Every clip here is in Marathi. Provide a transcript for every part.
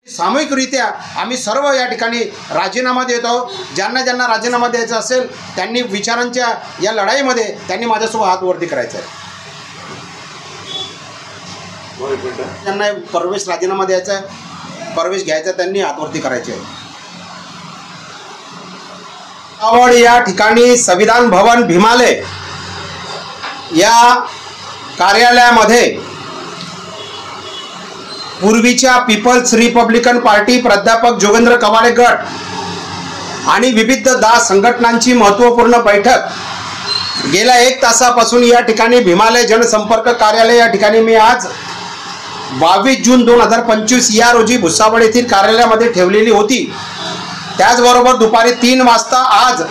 सामूहिकरित्या आम्ही सर्व या ठिकाणी राजीनामा देत आहोत। ज्यांना ज्यांना राजीनामा द्यायचा असेल त्यांनी विचारांच्या या लढाईमध्ये त्यांनी माझ्यासोबत हात वरती करायचा आहे। ज्यांना प्रवेश राजीनामा द्यायचा आहे, प्रवेश घ्यायचा, त्यांनी हात वरती करायचे आहे। आवड या ठिकाणी संविधान भवन भीमालय या कार्यालयामध्ये पूर्वीच्या पीपल्स रिपब्लिकन पार्टी प्राध्यापक जोगेंद्र कवाडे गट आणि विविध 10 संघटनांची महत्त्वपूर्ण बैठक गेल्या 1 तासापासून या ठिकाणी भीमालय जनसंपर्क कार्यालय या ठिकाणी मी आज 22 जून 2025 या रोजी भुसावळ येथील कार्यालयामध्ये ठेवलेली होती। त्याचबरोबर दुपारी 3 वाजता आज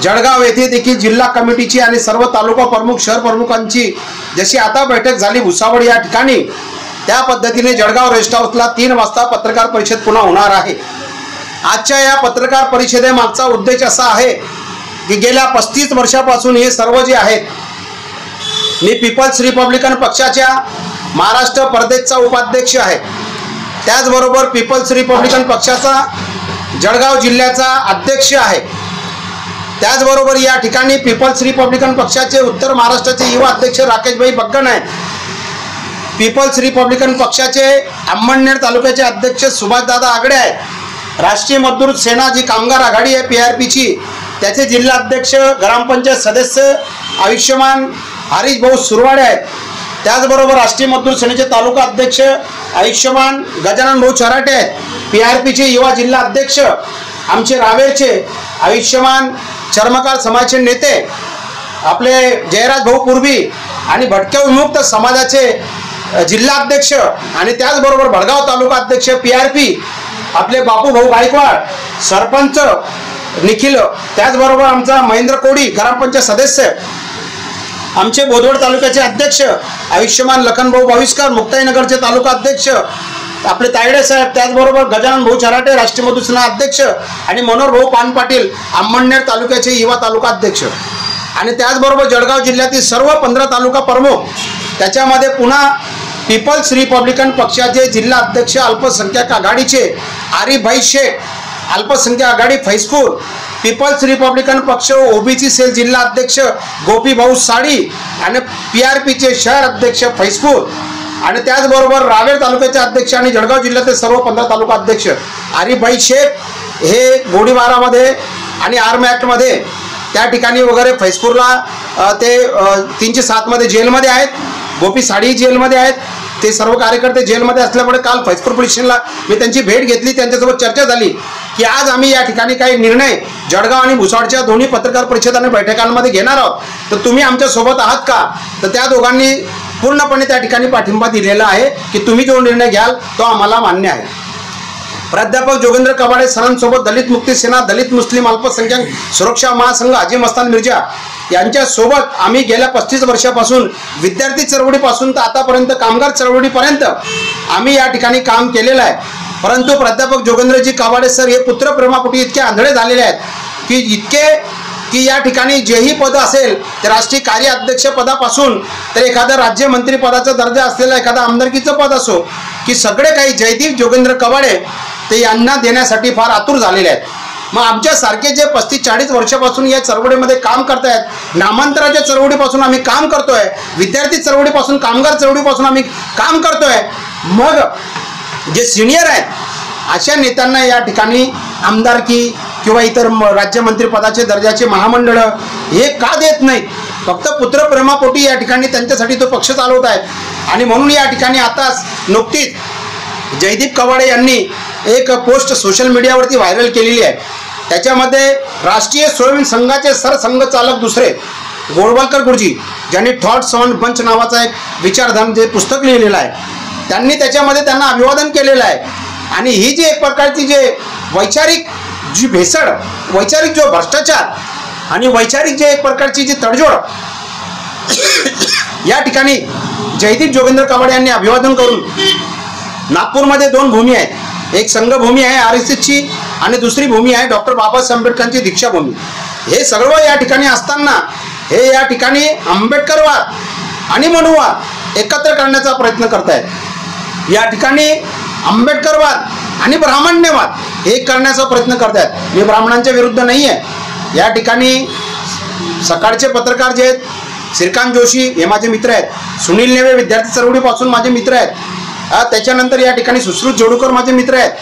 जळगाव येथे देखील जिल्हा कमिटीची आणि सर्व तालुका प्रमुख शहर प्रमुखांची जशी आता बैठक झाली भुसावळ या ठिकाणी, त्या पद्धतीने जळगाव रेस्ट हाऊसला 3 वाजता पत्रकार परिषद पुन्हा होणार आहे। आजच्या या पत्रकार परिषदेमागचा उद्देश असा आहे की गेल्या 35 वर्षापासून हे सर्व जे आहेत, मी पीपल्स रिपब्लिकन पक्षाच्या महाराष्ट्र प्रदेशचा उपाध्यक्ष आहे, त्याचबरोबर पीपल्स रिपब्लिकन पक्षाचा जळगाव जिल्ह्याचा अध्यक्ष आहे, त्याचबरोबर या ठिकाणी पीपल्स रिपब्लिकन पक्षाचे उत्तर महाराष्ट्राचे युवा अध्यक्ष राकेशभाई बग्गन आहेत, पीपल्स रिपब्लिकन पक्षाचे अंमळनेर तालुक्याचे अध्यक्ष सुभाषदादा आगडे आहेत, राष्ट्रीय मजदूर सेना जी कामगार आघाडी आहे PRPची त्याचे जिल्हा अध्यक्ष ग्रामपंचायत सदस्य आयुष्यमान हरीश भाऊ सुरवाडे आहेत, त्याचबरोबर राष्ट्रीय मजदूर सेनेचे तालुका अध्यक्ष आयुष्यमान गजानन भाऊ चराटे आहेत, PRPचे युवा जिल्हा अध्यक्ष आमचे रावेरचे आयुष्यमान चर्मकार समाजाचे नेते आपले जयराज भाऊ पूर्वी आणि भटक्या विमुक्त समाजाचे जिल्हा अध्यक्ष आणि त्याचबरोबर भडगाव तालुका अध्यक्ष PRP आपले बापू भाऊ गायकवाड, सरपंच निखिल, त्याचबरोबर आमचा महेंद्र कोडी ग्रामपंचायत सदस्य, आमचे बोदवड तालुक्याचे अध्यक्ष आयुष्यमान लखन भाऊ भाविस्कर, मुक्ताईनगरचे तालुका अध्यक्ष आपले तायडे साहेब, त्याचबरोबर गजानन भाऊ चराटे राष्ट्रीय मजदूर सेना अध्यक्ष आणि मनोहर भाऊ पान पाटील अंमळनेर तालुक्याचे युवा तालुका अध्यक्ष आणि त्याचबरोबर जळगाव जिल्ह्यातील सर्व 15 तालुका प्रमुख, त्याच्यामध्ये पुन्हा पीपल्स रिपब्लिकन पक्षाचे जिल्हा अध्यक्ष अल्पसंख्याक आघाडीचे आरिफभाई शेख, अल्पसंख्याक आघाडी फैजपूर, पीपल्स रिपब्लिकन पक्ष OBC सेल जिल्हा अध्यक्ष गोपीभाऊ साडी आणि PRPचे शहर अध्यक्ष फैजपूर आणि त्याचबरोबर रावेर तालुक्याचे अध्यक्ष आणि जळगाव जिल्ह्यातील सर्व 15 तालुका अध्यक्ष आरिफभाई शेख हे गोळीबारामध्ये आणि आर्म ॲक्टमध्ये त्या ठिकाणी वगैरे फैजपूरला ते 307 मध्ये जेलमध्ये आहेत, गोपी साडी जेलमध्ये आहेत, ते सर्व कार्यकर्ते जेलमध्ये असल्यामुळे काल फैजपूर पोलीस स्टेशनला मी त्यांची भेट घेतली, त्यांच्यासोबत चर्चा झाली की आज आम्ही या ठिकाणी काही निर्णय जळगाव आणि भुसावळच्या दोन्ही पत्रकार परिषद आणि बैठकांमध्ये घेणार आहोत, तर तुम्ही आमच्या सोबत आहात का? तर त्या दोघांनी पूर्णपणे त्या ठिकाणी पाठिंबा दिलेला आहे की तुम्ही जो निर्णय घ्याल तो आम्हाला मान्य आहे। प्राध्यापक जोगेंद्र कवाडे सरांसोबत दलित मुक्ती सेना, दलित मुस्लिम अल्पसंख्याक सुरक्षा महासंघ, हाजी मस्तान मिर्जा यांच्यासोबत आम्ही गेल्या 35 वर्षापासून विद्यार्थी चळवळीपासून तर आतापर्यंत कामगार चळवळीपर्यंत आम्ही या ठिकाणी काम केलेलं आहे। परंतु प्राध्यापक जोगेंद्रजी कवाडे सर हे पुत्रप्रेमापोटी इतके आंधळे झालेले आहेत की या ठिकाणी जेही पद असेल ते राष्ट्रीय कार्य अध्यक्ष पदापासून तर एखादा राज्यमंत्री पदाचा दर्जा असलेला एखादा आमदारकीचं पद असो की सगळे काही जयदीप जोगेंद्र कवाडे ते यांना देण्यासाठी फार आतुर झालेले आहेत। मग आमच्यासारखे जे 35-40 वर्षापासून या चळवळीमध्ये काम करतायत, नामांतराच्या चळवळीपासून आम्ही काम करतोय, विद्यार्थी चळवळीपासून कामगार चळवळीपासून आम्ही काम करतोय, मग जे सिनियर आहेत अशा नेत्यांना या ठिकाणी आमदारकी किंवा इतर राज्यमंत्री पदाचे दर्जाचे महामंडळ हे का देत नाहीत? फक्त पुत्रप्रेमापोटी या ठिकाणी त्यांच्यासाठी तो पक्ष चालवत आहेत आणि म्हणून या ठिकाणी आताच नुकतीच जयदीप कवाडे यांनी एक पोस्ट सोशल मीडियावरती व्हायरल केलेली आहे। त्याच्यामध्ये राष्ट्रीय स्वयंसेवक संघाचे सरसंघचालक दुसरे गोळवलकर गुरुजी ज्यांनी थॉट्स ऑन पंच नावाचा एक विचारधान जे पुस्तक लिहिलेलं आहे, त्यांनी त्याच्यामध्ये त्यांना अभिवादन केलेलं आहे आणि ही जी एक प्रकारची जे वैचारिक जी भेसळ, वैचारिक जो भ्रष्टाचार आणि वैचारिक जे एक प्रकारची जी तडजोड या ठिकाणी जयदीप जोगेंद्र कवाडे यांनी अभिवादन करून नागपूरमध्ये 2 भूमी आहेत, एक संघभूमी आहे RSSची आणि दुसरी भूमी आहे डॉक्टर बाबासाहेब आंबेडकरांची दीक्षाभूमी. हे सर्व या ठिकाणी असताना हे या ठिकाणी आंबेडकरवाद आणि मनुवाद एकत्र करण्याचा प्रयत्न करतायत. या ठिकाणी आंबेडकरवाद आणि ब्राह्मण्यवाद हे करण्याचा प्रयत्न करतायत. मी ब्राह्मणांच्या विरुद्ध नाही आहे. या ठिकाणी सकाळचे पत्रकार जे आहेत श्रीकांत जोशी हे माझे मित्र आहेत. सुनील नेवे विद्यार्थी चळवळीपासून माझे मित्र आहेत. त्याच्यानंतर या ठिकाणी सुश्रुत जोडूकर माझे मित्र आहेत.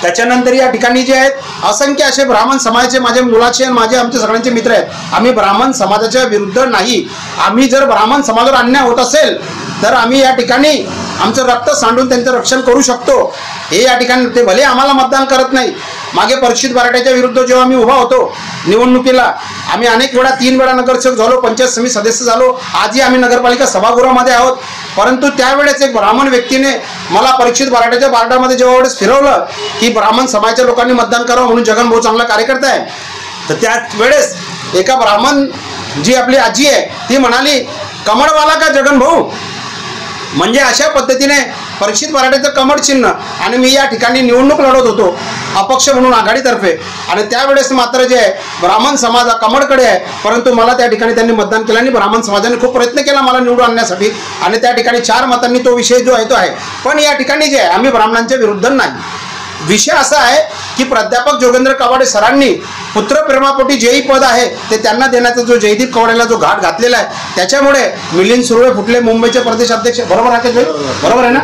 त्याच्यानंतर या ठिकाणी जे आहेत असंख्य असे ब्राह्मण समाजाचे माझे मुलाचे आणि माझे आमचे सगळ्यांचे मित्र आहेत. आम्ही ब्राह्मण समाजाच्या विरुद्ध नाही. आम्ही जर ब्राह्मण समाजावर अन्याय होत असेल तर आम्ही या ठिकाणी आमचं रक्त सांडून त्यांचं रक्षण करू शकतो. हे या ठिकाणी ते भले आम्हाला मतदान करत नाही. मागे परीक्षित बराट्याच्या विरुद्ध जेव्हा आम्ही उभा होतो निवडणुकीला आम्ही अनेक वेळा 3 वेळा नगरसेवक झालो, पंचायत समिती सदस्य झालो, आजही आम्ही नगरपालिका सभागृहामध्ये आहोत. परंतु त्यावेळेस एक ब्राह्मण व्यक्तीने मला परीक्षित बराट्याच्या बारडामध्ये जेव्हा वेळेस फिरवलं की ब्राह्मण समाजाच्या लोकांनी मतदान करावं म्हणून जगन भाऊ चांगला कार्यकर्ता आहे, तर त्याच वेळेस एका ब्राह्मण जी आपली आजी आहे ती म्हणाली कमळवाला का जगन भाऊ, म्हणजे अशा पद्धतीने परीक्षित बराट्याचं कमळ चिन्ह आणि मी या ठिकाणी निवडणूक लढवत होतो अपक्ष म्हणून आघाडीतर्फे. आणि त्यावेळेस मात्र जे आहे ब्राह्मण समाज हा कमळकडे आहे. परंतु मला त्या ठिकाणी त्यांनी मतदान केलं आणि ब्राह्मण समाजाने खूप प्रयत्न केला मला निवडून आणण्यासाठी आणि त्या ठिकाणी 4 मतांनी तो विषय जो आहे तो आहे. पण या ठिकाणी जे आहे आम्ही ब्राह्मणांच्या विरुद्ध नाही. विषय असा आहे की प्राध्यापक जोगेंद्र कवाडे सरांनी पुत्रप्रेमापोटी जे पद आहे ते त्यांना देण्याचा जो जयदीप कवाडेला जो घाट घातलेला आहे त्याच्यामुळे मिलिंद सुर्वे फुटले मुंबईचे प्रदेश अध्यक्ष. बरोबर राकेश भाई, बरोबर आहे ना?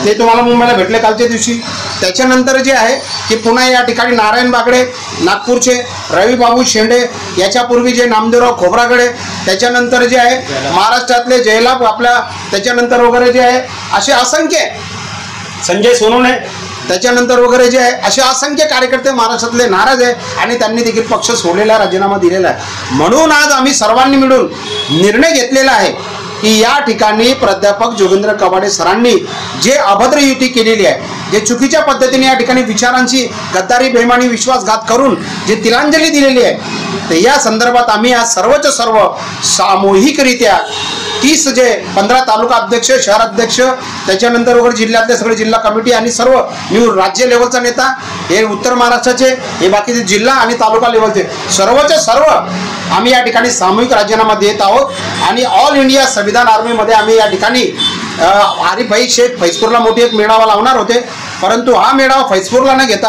ते तुम्हाला मुंबईला भेटले कालच्या दिवशी. त्याच्यानंतर जे आहे की पुन्हा या ठिकाणी नारायण बागडे नागपूरचे, रविबाबू शेंडे, याच्यापूर्वी जे नामदेवराव खोब्रागडे, त्याच्यानंतर जे आहे महाराष्ट्रातले जयलाभ आपल्या, त्याच्यानंतर वगैरे जे आहे असे असंख्य संजय सोनवणे, त्याच्यानंतर वगैरे जे आहे असे असंख्य कार्यकर्ते महाराष्ट्रातले नाराज आहे आणि त्यांनी देखील पक्ष सोडलेला राजीनामा दिलेला आहे. म्हणून आज आम्ही सर्वांनी मिळून निर्णय घेतलेला आहे की या ठिकाणी प्राध्यापक जोगेंद्र कवाडे सरांनी जे अभद्र युती केलेली आहे, जे चुकीच्या पद्धतीने या ठिकाणी विचारांची गद्दारी बेईमानी विश्वासघात करून जे तिलांजली दिलेली आहे, तर या संदर्भात आम्ही आज सर्वच सर्व सामूहिकरित्या 30 जे 15 तालुका अध्यक्ष, शहर अध्यक्ष, त्याच्यानंतर वगैरे जिल्ह्यातले सगळे जिल्हा कमिटी आणि सर्व मी राज्य लेवलचा नेता, हे उत्तर महाराष्ट्राचे, हे बाकीचे जिल्हा आणि तालुका लेवलचे सर्वचे सर्व आम्ही या ठिकाणी सामूहिक राजीनामा देत आहोत. आणि ऑल इंडिया संविधान आर्मीमध्ये आम्ही या ठिकाणी आरिफभाई शेख फैजपूरला मोठी एक मेळावा लावणार होते. परंतु हा मेळावा फैजपूरला न घेता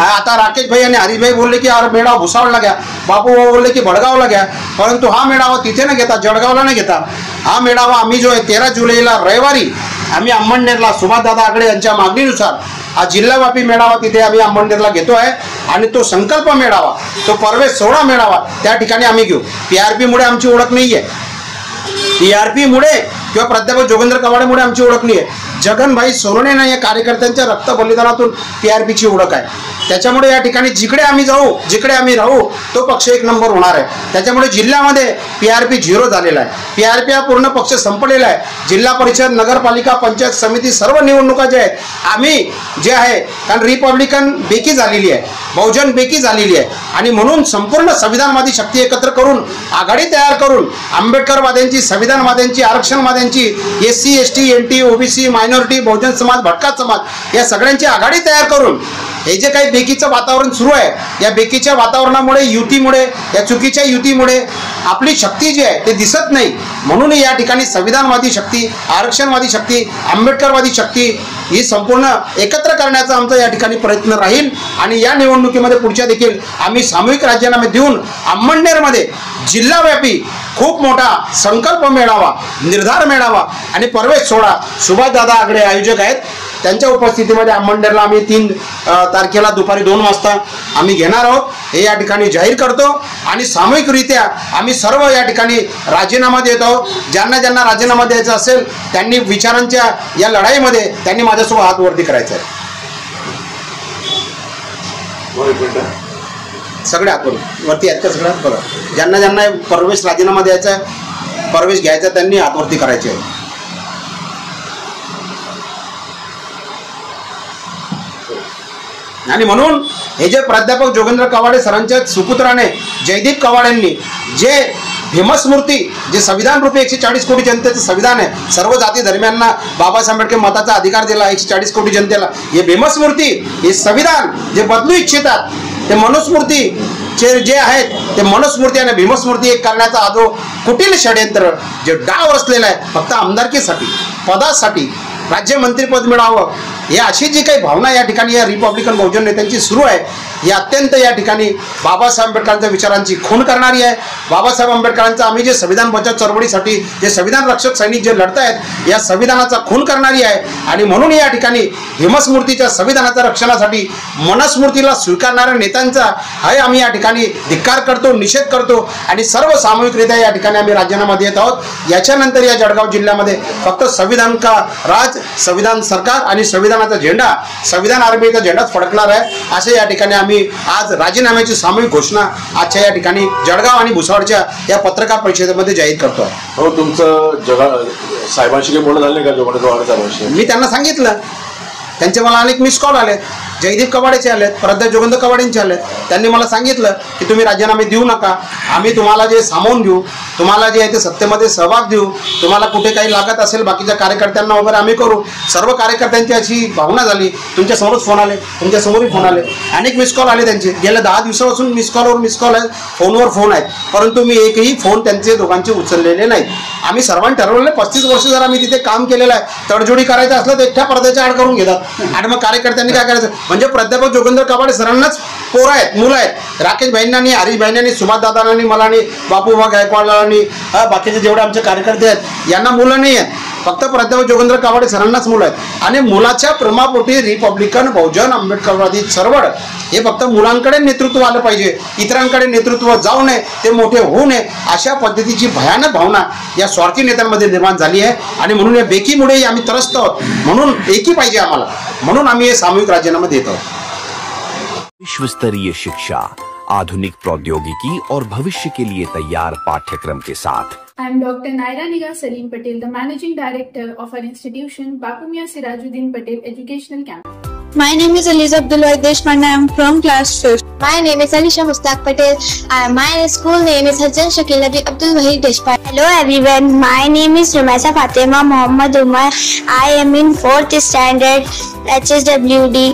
आता राकेश भाई आणि हरीशभाई बोलले की मेळावा भुसावळला घ्या, बापू बोलले की भडगावला घ्या. परंतु हा मेळावा तिथे न घेता, जळगावला न घेता, हा मेळावा आम्ही जो आहे 13 जुलैला रविवारी आम्ही अंमळनेरला सुभाषदादा आगडे यांच्या मागणीनुसार हा जिल्हाव्यापी मेळावा तिथे आम्ही अंमळनेरला घेतो आहे. आणि तो संकल्प मेळावा, तो प्रवेश सोहळा मेळावा त्या ठिकाणी आम्ही घेऊ. PRP मुळे आमची ओळख नाही आहे. PRP मुळे किंवा प्राध्यापक जोगेंद्र कवाडेमुळे आमची ओळख नाही आहे. जगनभाई सोनवणे या कार्यकर्त्यांच्या रक्त बलिदानातून PRPची ओळख आहे. त्याच्यामुळे या ठिकाणी जिकडे आम्ही जाऊ, जिकडे आम्ही राहू, तो पक्ष 1 नंबर होणार आहे. त्याच्यामुळे जिल्ह्यामध्ये PRP 0 झालेला आहे. PRP हा पूर्ण पक्ष संपलेला आहे. जिल्हा परिषद, नगरपालिका, पंचायत समिती सर्व निवडणुका ज्या आहेत आम्ही जे आहे, कारण रिपब्लिकन बेकी झालेली आहे, बहुजन बेकी झालेली आहे. आणि म्हणून संपूर्ण संविधानवादी शक्ती एकत्र करून आघाडी तयार करून आंबेडकरवाद्यांची, संविधानवाद्यांची, आरक्षणवाद्यांची, SC ST NT OBC minority, बहुजन समाज, भटका समाज या सगळ्यांची आघाडी तयार करून हे जे काही बेकीचं वातावरण सुरू आहे, या बेकीच्या वातावरणामुळे, युतीमुळे, या चुकीच्या युतीमुळे आपली शक्ती जी आहे ते दिसत नाही. म्हणून या ठिकाणी संविधानवादी शक्ती, आरक्षणवादी शक्ती, आंबेडकरवादी शक्ती ही संपूर्ण एकत्र करण्याचा आमचा या ठिकाणी प्रयत्न राहील. आणि या निवडणुकीमध्ये पुढच्या देखील आम्ही सामूहिक राजीनामे देऊन अंमळनेरमध्ये जिल्हाव्यापी खूप मोठा संकल्प मेळावा, निर्धार मेळावा आणि प्रवेश सोहळा सुभाषदादा आगडे आयोजक आहेत त्यांच्या उपस्थितीमध्ये अंमळनेरला आम्ही 3 तारखेला दुपारी 2 वाजता आम्ही घेणार आहोत. हे या ठिकाणी जाहीर करतो. आणि सामूहिकरित्या आम्ही सर्व या ठिकाणी राजीनामा देत आहोत. ज्यांना ज्यांना राजीनामा द्यायचा असेल त्यांनी विचारांच्या या लढाईमध्ये त्यांनी माझ्यासोबत हात वरती करायचा आहे. सगळे हात वरती आहेत का सगळ्यात? बघा, ज्यांना ज्यांना प्रवेश राजीनामा द्यायचा आहे, प्रवेश घ्यायचा, त्यांनी हात वरती करायचे आहे. आणि म्हणून हे जे प्राध्यापक जोगेंद्र कवाडे सरांच्या सुपुत्राने जयदीप कवाडेंनी जे भीमस्मृती जे संविधान रूपी 140 कोटी जनतेचं संविधान आहे, सर्व जाती धर्मियांना बाबासाहेब आंबेडकर मताचा अधिकार दिला 140 कोटी जनतेला. हे भीमस्मृती हे संविधान जे बदलू इच्छितात ते मनुस्मृती जे आहेत ते मनुस्मृती आणि भीमस्मृती एक करण्याचा हा जो कुटील षडयंत्र जे डाव रचलेला आहे फक्त आमदारकीसाठी पदासाठी राज्यमंत्रीपद मिळावं हे अशी जी काही भावना या ठिकाणी या रिपब्लिकन बहुजन नेत्यांची सुरू आहे ही अत्यंत या ठिकाणी बाबासाहेब आंबेडकरांच्या विचारांची खून करणारी आहे. बाबासाहेब आंबेडकरांचं आम्ही जे संविधान बचाव चळवळीसाठी जे संविधान रक्षक सैनिक जे लढत आहेत या संविधानाचा खून करणारी आहे. आणि म्हणून या ठिकाणी भीमस्मृतीच्या संविधानाच्या रक्षणासाठी मनुस्मृतीला स्वीकारणाऱ्या नेत्यांचा हा आम्ही या ठिकाणी धिक्कार करतो, निषेध करतो आणि सर्व सामूहिकरित्या या ठिकाणी आम्ही राजीनामा देत आहोत. याच्यानंतर या जळगाव जिल्ह्यामध्ये फक्त संविधान का राज, संविधान सरकार आणि संविधानाचा झेंडा, संविधान आर्मीचा झेंडाच फडकणार आहे असे या ठिकाणी आम्ही आज राजीनाम्याची सामूहिक घोषणा आजच्या या ठिकाणी जळगाव आणि भुसावळच्या या पत्रकार परिषदेमध्ये जाहीर करतो आहे. हो, तुमचं साहेबांशी काही बोलणं झालं का जोगेंद्र? मी त्यांना सांगितलं, त्यांचे मला अनेक मिस कॉल आले, जयदीप कवाडेचे आलेत, प्रज्ञा जोगेंद्र कवाडेंचे आलेत. त्यांनी मला सांगितलं की तुम्ही राजीनामे देऊ नका, आम्ही तुम्हाला जे सामावून घेऊ, तुम्हाला जे आहे ते सत्तेमध्ये सहभाग देऊ, तुम्हाला कुठे काही लागत असेल बाकीच्या कार्यकर्त्यांना वगैरे आम्ही करू. सर्व कार्यकर्त्यांची अशी भावना झाली. तुमच्यासमोरच फोन आले, तुमच्यासमोरही फोन आले, अनेक मिस कॉल आले त्यांचे. गेल्या 10 दिवसापासून मिस कॉल आहेत, फोनवर फोन आहेत, परंतु मी एकही फोन त्यांचे दोघांचे उचललेले नाहीत. आम्ही सर्वांनी ठरवलेलं 35 वर्ष जर आम्ही तिथे काम केलेलं आहे, तडजोडी करायचं असलं तर एकट्या पडद्याच्या आड करून घेतात आणि मग कार्यकर्त्यांनी काय करायचं. म्हणजे प्राध्यापक जोगेंद्र कवाडे सरांनाच पोरं आहेत, मुलं आहेत. राकेश भाईंनी, हरीश भाईंनी, सुभाष दादांनी, मला आणि बापूबा गायकवाडला बाकीचे जेवढे आमचे कार्यकर्ते आहेत यांना मुलं नाही आहेत. फक्त प्राध्यापक जोगेंद्र कवाडे सरांनाच मुलं आहेत. आणि मुलाच्या प्रेमापोटी रिपब्लिकन बहुजन आंबेडकरवादी चळवळ हे फक्त मुलांकडे नेतृत्व आलं पाहिजे, इतरांकडे नेतृत्व जाऊ नये, ते मोठे होऊ नये अशा पद्धतीची भयानक भावना या स्वार्थी नेत्यांमध्ये निर्माण झाली आहे. आणि म्हणून या बेकीमुळे आम्ही त्रस्त आहोत. म्हणून एकी पाहिजे आम्हाला, म्हणून आम्ही हे सामूहिक राजीनामा देत आहोत. विश्वस्तरीय शिक्षा, आधुनिक प्रौद्योगिकी और भविष्य के लिए तैयार पाठ्यक्रम के साथ. I am Dr. Naira Nigar Salim Patel, the Managing Director of our institution, Bapu Mia Sirajuddin Patel Educational Campus. My name is Aliza Abdulwahid Deshpande. I am from class 5th. My name is Alisha Mustaq Patel. My school name is Hajjan Shakila Abdul Wahid Deshpande. Hello everyone, my name is Rumaisa Fatima Muhammad Umar. I am in 4th standard HSWD.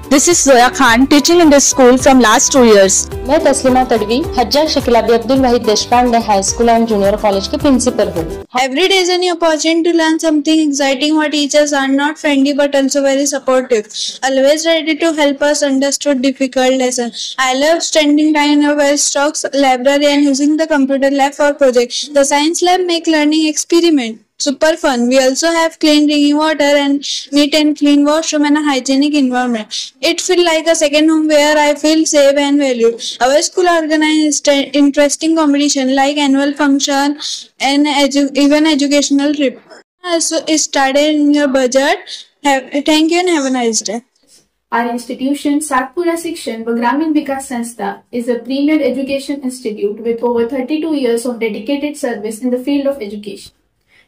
This is Zoya Khan, teaching in this school from last 2 years. मैं तस्लीमा तडवी हज्जाक शकील अब्दुल वहीद देशपांडे हाई स्कूल एंड जूनियर कॉलेज के प्रिंसिपल हूँ. Every day is an opportunity to learn something exciting. Our teachers are not friendly but also very supportive. Always ready to help us understand difficult lessons. I love spending time in our Westocks library and using the computer lab for projects. The science lab make learning experiment super fun. We also have clean drinking water and neat and clean washroom and a hygienic environment. It feels like a second home where I feel safe and valued. Our school organized interesting competition like annual function and even educational trip. Also started in your budget. Thank you and have a nice day. Our institution, Satpura Shikshan व Gramin Vikas Sanstha, is a premier education institute with over 32 years of dedicated service in the field of education.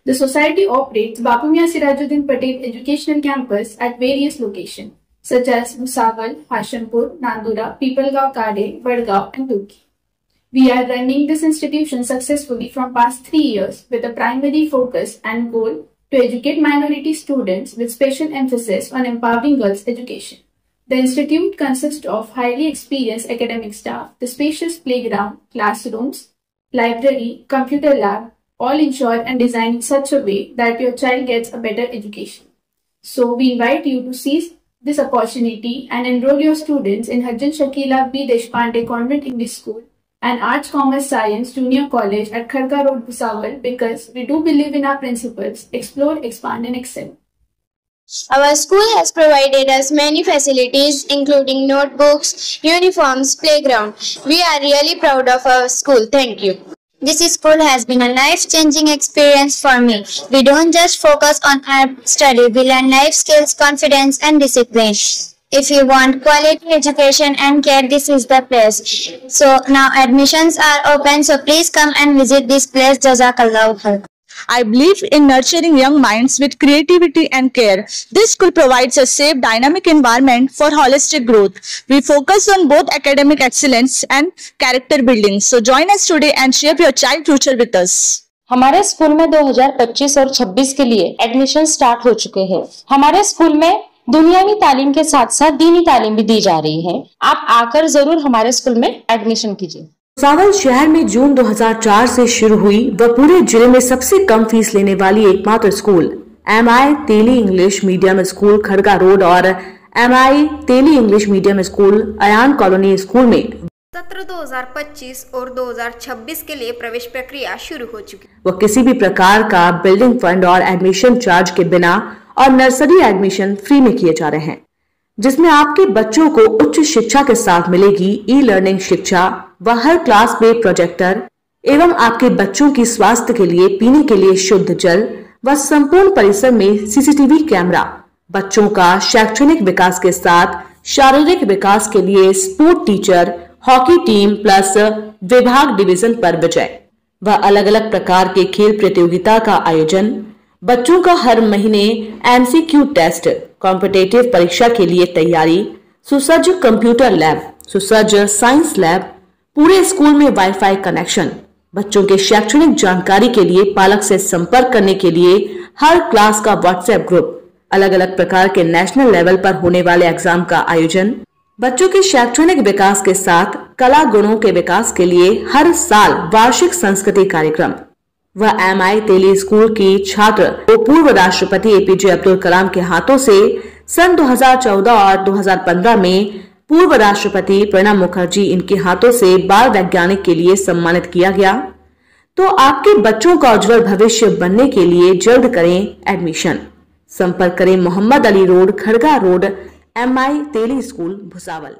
The society operates Bapu Mia Sirajuddin Patel Educational Campus at various locations such as Bhusawal, Hashimpur, Nandura, Pipalgaon, Kade, Vadgaon and Turki. We are running this institution successfully from past 3 years with a primary focus and goal to educate minority students with special emphasis on empowering girls' education. The institute consists of highly experienced academic staff, the spacious playground, classrooms, library, computer lab, all ensured and designed in such a way that your child gets a better education. So we invite you to seize this opportunity and enroll your students in Hajjan Shakila B. Deshpande Convent English School and Arts Commerce Science Junior College at Kharka Road, Bhusawal, because we do believe in our principles, explore, expand and excel. Our school has provided us many facilities including notebooks, uniforms, playground. We are really proud of our school. Thank you. This school has been a life-changing experience for me. We don't just focus on our study, we learn life skills, confidence and discipline. If you want quality education and care, this is the place. So now admissions are open, so please come and visit this place. Jazakallahu khair. I believe in nurturing young minds with creativity and care. This school provides a safe, dynamic environment for holistic growth. We focus on both academic excellence and character building. So join us today and shape your child future with us. हमारे स्कूल में 2025 और 26 के लिए एडमिशन स्टार्ट हो चुके हैं। हमारे स्कूल में दुनियावी तालीम के साथ साथ दीनी तालीम भी दी जा रही है। आप आकर जरूर हमारे स्कूल में एडमिशन कीजिए। भुसावल शहर में जून 2004 से शुरू हुई व पूरे जिले में सबसे कम फीस लेने वाली एकमात्र school MI Teli English medium school Khadga road और MI Teli English medium school Ayan colony school में सत्र 2025 और 2026 के लिए प्रवेश प्रक्रिया शुरू हो चुकी है। वह किसी भी प्रकार का बिल्डिंग फंड और एडमिशन चार्ज के बिना और नर्सरी एडमिशन फ्री में किए जा रहे हैं, जिसमें आपके बच्चों को उच्च शिक्षा के साथ मिलेगी ई-लर्निंग शिक्षा व हर क्लास में प्रोजेक्टर एवं आपके बच्चों की स्वास्थ्य के लिए पीने के लिए शुद्ध जल व संपूर्ण परिसर में CCTV कैमरा। बच्चों का शैक्षणिक विकास के साथ शारीरिक विकास के लिए sport teacher, hockey team plus विभाग डिवीजन पर विजय व अलग अलग प्रकार के खेल प्रतियोगिता का आयोजन। बच्चों का हर महीने MCQ टेस्ट, कॉम्पिटिटिव परीक्षा के लिए तैयारी, सुसज्ज कंप्यूटर लैब, सुसज्ज साइंस लैब, पूरे स्कूल में वाईफाई कनेक्शन। बच्चों के शैक्षणिक जानकारी के लिए पालक से संपर्क करने के लिए हर क्लास का WhatsApp ग्रुप, अलग अलग प्रकार के नेशनल लेवल पर होने वाले एग्जाम का आयोजन। बच्चों के शैक्षणिक विकास के साथ कला गुणों के विकास के लिए हर साल वार्षिक संस्कृति कार्यक्रम। वह MI तेली स्कूल की छात्र वो पूर्व राष्ट्रपति APJ अब्दुल कलाम के हाथों से सन 2014 और 2015 में पूर्व राष्ट्रपति प्रणब मुखर्जी इनके हाथों से बाल वैज्ञानिक के लिए सम्मानित किया गया। तो आपके बच्चों का उज्जवल भविष्य बनने के लिए जल्द करें एडमिशन। संपर्क करें Mohammed Ali road, Khadga road, MI Teli school, Bhusawal.